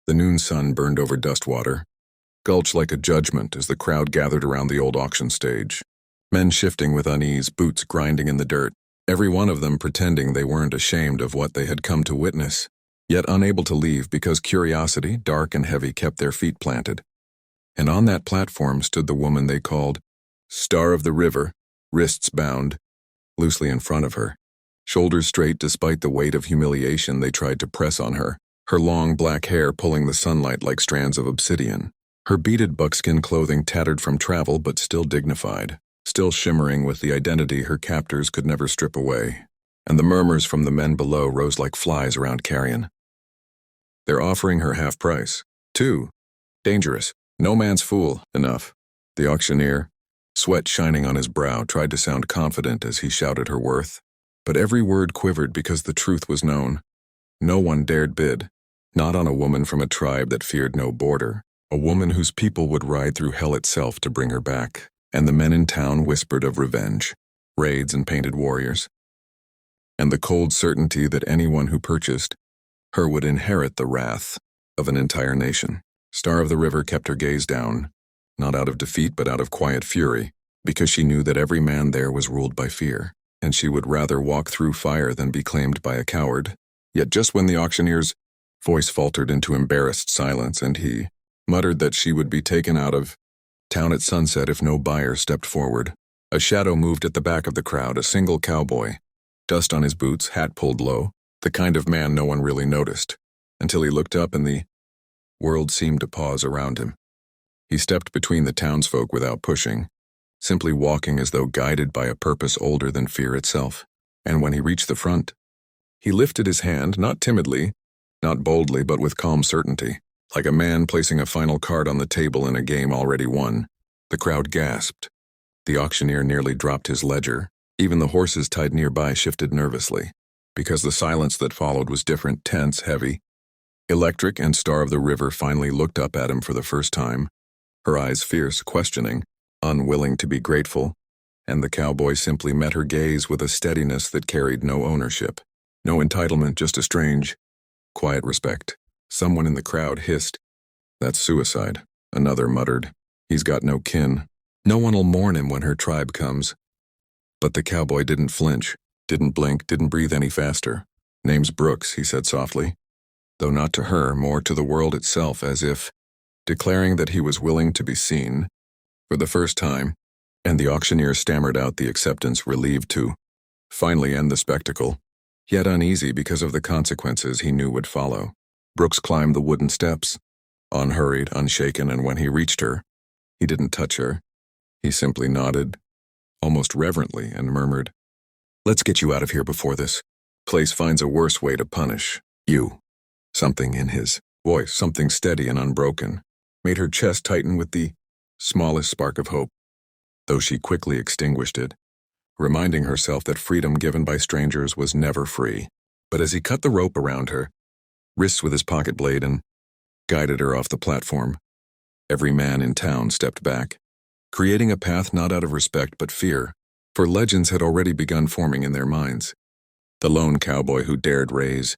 The noon sun burned over Dustwater, gulch like a judgment as the crowd gathered around the old auction stage. Men shifting with unease, boots grinding in the dirt, every one of them pretending they weren't ashamed of what they had come to witness, yet unable to leave because curiosity, dark and heavy, kept their feet planted. And on that platform stood the woman they called Star of the River, wrists bound, loosely in front of her, shoulders straight despite the weight of humiliation they tried to press on her, her long black hair pulling the sunlight like strands of obsidian, her beaded buckskin clothing tattered from travel but still dignified, still shimmering with the identity her captors could never strip away. And the murmurs from the men below rose like flies around Carrion. They're offering her half price. Too dangerous. No man's fool. Enough. The auctioneer, sweat shining on his brow, tried to sound confident as he shouted her worth. But every word quivered because the truth was known. No one dared bid. Not on a woman from a tribe that feared no border. A woman whose people would ride through hell itself to bring her back. And the men in town whispered of revenge, raids and painted warriors. And the cold certainty that anyone who purchased her would inherit the wrath of an entire nation. Star of the River kept her gaze down, not out of defeat but out of quiet fury, because she knew that every man there was ruled by fear, and she would rather walk through fire than be claimed by a coward. Yet just when the auctioneer's voice faltered into embarrassed silence and he muttered that she would be taken out of town at sunset if no buyer stepped forward, a shadow moved at the back of the crowd, a single cowboy, dust on his boots, hat pulled low, the kind of man no one really noticed, until he looked up and the world seemed to pause around him. He stepped between the townsfolk without pushing, simply walking as though guided by a purpose older than fear itself. And when he reached the front, he lifted his hand, not timidly, not boldly, but with calm certainty, like a man placing a final card on the table in a game already won. The crowd gasped. The auctioneer nearly dropped his ledger. Even the horses tied nearby shifted nervously, because the silence that followed was different, tense, heavy. Electric and Star of the River finally looked up at him for the first time, her eyes fierce, questioning, unwilling to be grateful, and the cowboy simply met her gaze with a steadiness that carried no ownership, no entitlement, just a strange, quiet respect. Someone in the crowd hissed, "That's suicide." Another muttered, "He's got no kin. No one'll mourn him when her tribe comes." But the cowboy didn't flinch, didn't blink, didn't breathe any faster. "Name's Brooks," he said softly, though not to her, more to the world itself, as if declaring that he was willing to be seen for the first time, and the auctioneer stammered out the acceptance, relieved to finally end the spectacle, yet uneasy because of the consequences he knew would follow. Brooks climbed the wooden steps, unhurried, unshaken, and when he reached her, he didn't touch her. He simply nodded, almost reverently, and murmured, "Let's get you out of here before this place finds a worse way to punish you." Something in his voice, something steady and unbroken, made her chest tighten with the smallest spark of hope, though she quickly extinguished it, reminding herself that freedom given by strangers was never free. But as he cut the rope around her wrists with his pocket blade and guided her off the platform, every man in town stepped back, creating a path not out of respect but fear, for legends had already begun forming in their minds. The lone cowboy who dared raise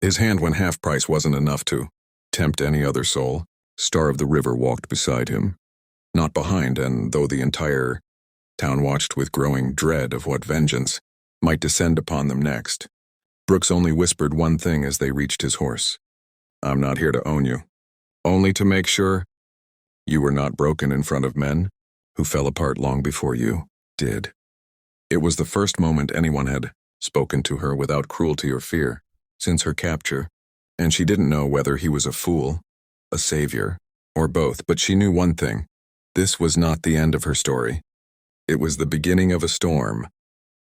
his hand when half price wasn't enough to tempt any other soul. Star of the River walked beside him, not behind, and though the entire town watched with growing dread of what vengeance might descend upon them next, Brooks only whispered one thing as they reached his horse. "I'm not here to own you, only to make sure you were not broken in front of men who fell apart long before you did." It was the first moment anyone had spoken to her without cruelty or fear since her capture, and she didn't know whether he was a fool, a savior, or both, but she knew one thing. This was not the end of her story. It was the beginning of a storm.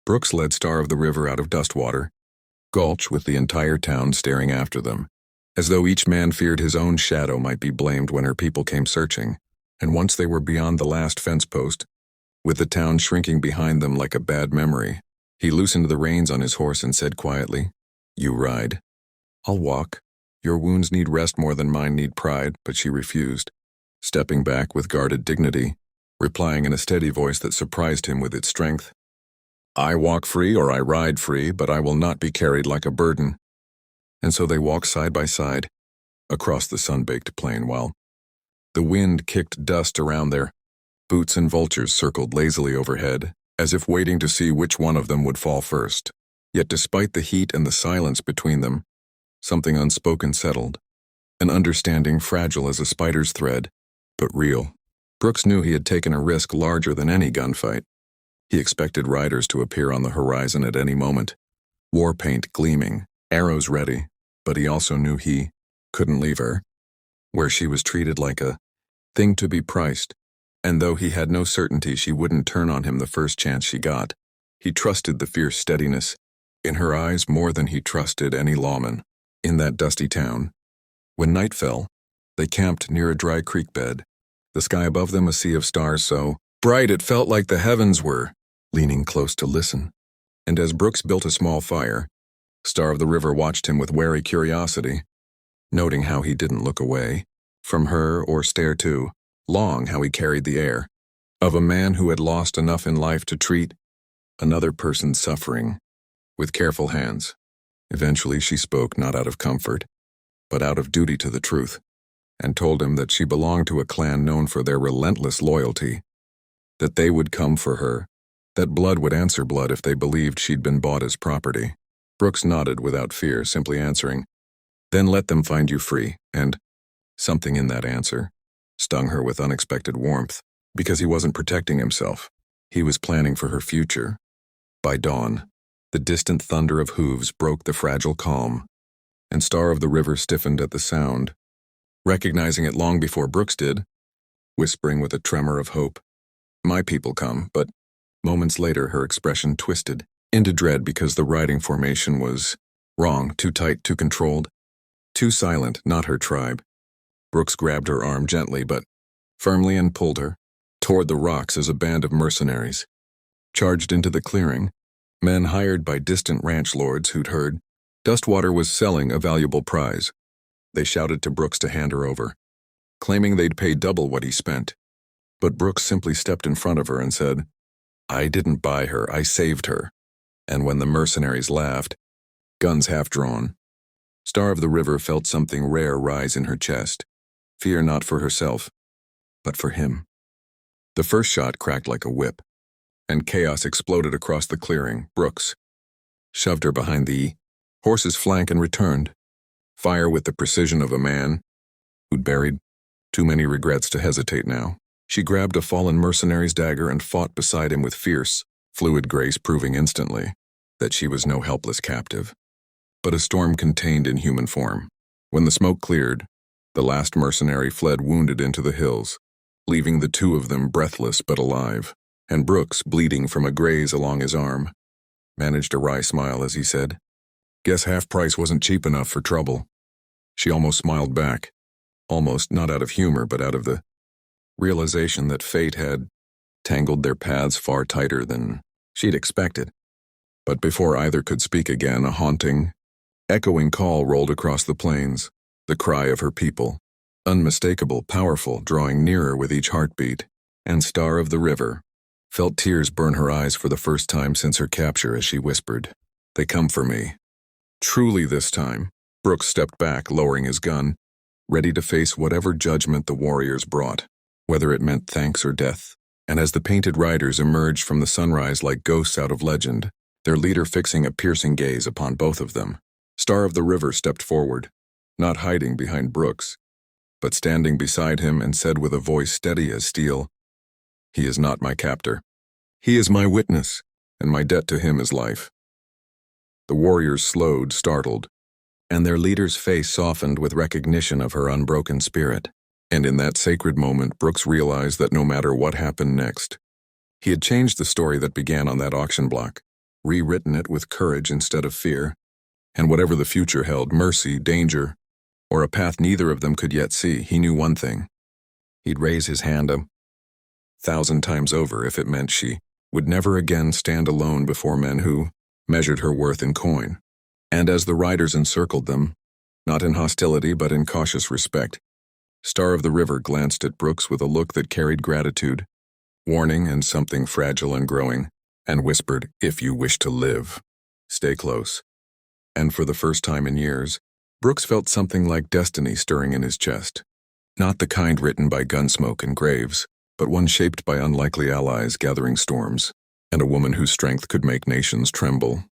Brooks led Star of the River out of Dustwater Gulch with the entire town staring after them, as though each man feared his own shadow might be blamed when her people came searching. And once they were beyond the last fence post, with the town shrinking behind them like a bad memory, he loosened the reins on his horse and said quietly, "You ride. I'll walk. Your wounds need rest more than mine need pride." But she refused, stepping back with guarded dignity, replying in a steady voice that surprised him with its strength, "I walk free or I ride free, but I will not be carried like a burden." And so they walked side by side, across the sun-baked plain while the wind kicked dust around their boots and vultures circled lazily overhead, as if waiting to see which one of them would fall first. Yet despite the heat and the silence between them, something unspoken settled, an understanding fragile as a spider's thread, but real. Brooks knew he had taken a risk larger than any gunfight. He expected riders to appear on the horizon at any moment, war paint gleaming, arrows ready, but he also knew he couldn't leave her, where she was treated like a thing to be priced, and though he had no certainty she wouldn't turn on him the first chance she got, he trusted the fierce steadiness in her eyes more than he trusted any lawman in that dusty town. When night fell, they camped near a dry creek bed, the sky above them a sea of stars so bright it felt like the heavens were leaning close to listen. And as Brooks built a small fire, Star of the River watched him with wary curiosity, noting how he didn't look away from her or stare too long, how he carried the air of a man who had lost enough in life to treat another person's suffering with careful hands. Eventually she spoke, not out of comfort, but out of duty to the truth, and told him that she belonged to a clan known for their relentless loyalty, that they would come for her, that blood would answer blood if they believed she'd been bought as property. Brooks nodded without fear, simply answering, "Then let them find you free," and something in that answer stung her with unexpected warmth, because he wasn't protecting himself. He was planning for her future. By dawn, the distant thunder of hooves broke the fragile calm, and Star of the River stiffened at the sound, recognizing it long before Brooks did, whispering with a tremor of hope, "My people come," but moments later her expression twisted into dread because the riding formation was wrong, too tight, too controlled, too silent, not her tribe. Brooks grabbed her arm gently but firmly and pulled her toward the rocks as a band of mercenaries charged into the clearing, men hired by distant ranch lords who'd heard Dustwater was selling a valuable prize. They shouted to Brooks to hand her over, claiming they'd pay double what he spent. But Brooks simply stepped in front of her and said, "I didn't buy her, I saved her." And when the mercenaries laughed, guns half drawn, Star of the River felt something rare rise in her chest. Fear not for herself, but for him. The first shot cracked like a whip, and chaos exploded across the clearing. Brooks shoved her behind the horse's flank and returned, fire with the precision of a man who'd buried too many regrets to hesitate now. She grabbed a fallen mercenary's dagger and fought beside him with fierce, fluid grace, proving instantly that she was no helpless captive, but a storm contained in human form. When the smoke cleared, the last mercenary fled wounded into the hills, leaving the two of them breathless but alive, and Brooks, bleeding from a graze along his arm, managed a wry smile as he said, "Guess half price wasn't cheap enough for trouble." She almost smiled back, almost not out of humor but out of the realization that fate had tangled their paths far tighter than she'd expected. But before either could speak again, a haunting, echoing call rolled across the plains, the cry of her people, unmistakable, powerful, drawing nearer with each heartbeat, and Star of the River felt tears burn her eyes for the first time since her capture as she whispered, "They come for me." Truly this time, Brooks stepped back, lowering his gun, ready to face whatever judgment the warriors brought, whether it meant thanks or death. And as the painted riders emerged from the sunrise like ghosts out of legend, their leader fixing a piercing gaze upon both of them, Star of the River stepped forward, not hiding behind Brooks, but standing beside him, and said with a voice steady as steel, "He is not my captor. He is my witness, and my debt to him is life." The warriors slowed, startled, and their leader's face softened with recognition of her unbroken spirit. And in that sacred moment, Brooks realized that no matter what happened next, he had changed the story that began on that auction block, rewritten it with courage instead of fear, and whatever the future held, mercy, danger, or a path neither of them could yet see, he knew one thing. He'd raise his hand 1,000 times over if it meant she would never again stand alone before men who measured her worth in coin. And as the riders encircled them, not in hostility but in cautious respect, Star of the River glanced at Brooks with a look that carried gratitude, warning, and something fragile and growing, and whispered, "If you wish to live, stay close." And for the first time in years, Brooks felt something like destiny stirring in his chest. Not the kind written by Gunsmoke and graves, but one shaped by unlikely allies gathering storms, and a woman whose strength could make nations tremble.